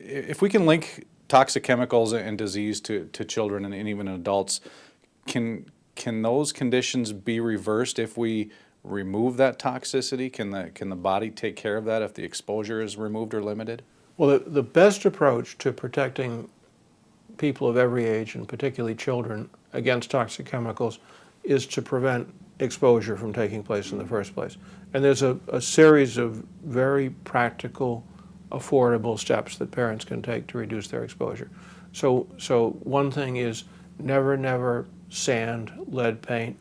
if we can link toxic chemicals and disease to children and even adults, can those conditions be reversed if we remove that toxicity? Can the body take care of that if the exposure is removed or limited? Well, the best approach to protecting people of every age, and particularly children, against toxic chemicals is to prevent exposure from taking place in the first place. And there's a series of very practical, affordable steps that parents can take to reduce their exposure. So one thing is never sand, lead paint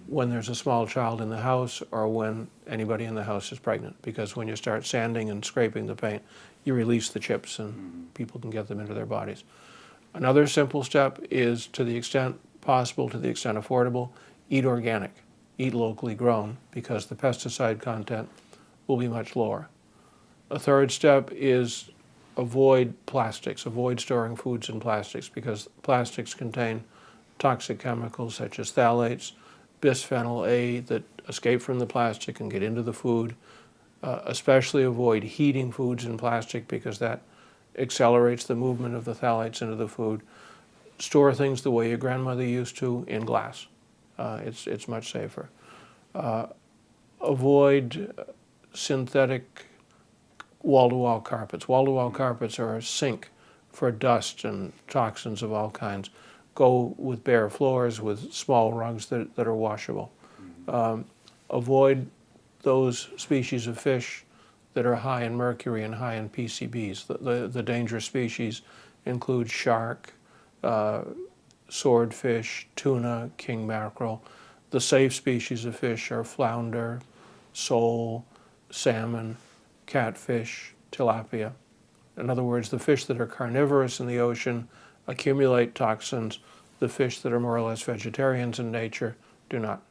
when there's a small child in the house or when anybody in the house is pregnant, because when you start sanding and scraping the paint, you release the chips and people can get them into their bodies. Another simple step is, to the extent possible, to the extent affordable, eat organic, eat locally grown, because the pesticide content will be much lower. A third step is avoid plastics, avoid storing foods in plastics, because plastics contain toxic chemicals such as phthalates, bisphenol A that escape from the plastic and get into the food. Especially avoid heating foods in plastic, because that accelerates the movement of the phthalates into the food. Store things the way your grandmother used to, in glass. It's much safer. Avoid synthetic wall-to-wall carpets. Wall-to-wall carpets are a sink for dust and toxins of all kinds. Go with bare floors with small rugs that are washable. Avoid those species of fish that are high in mercury and high in PCBs. The dangerous species include shark, swordfish, tuna, king mackerel. The safe species of fish are flounder, sole, salmon, catfish, tilapia. In other words, the fish that are carnivorous in the ocean accumulate toxins. The fish that are more or less vegetarians in nature do not.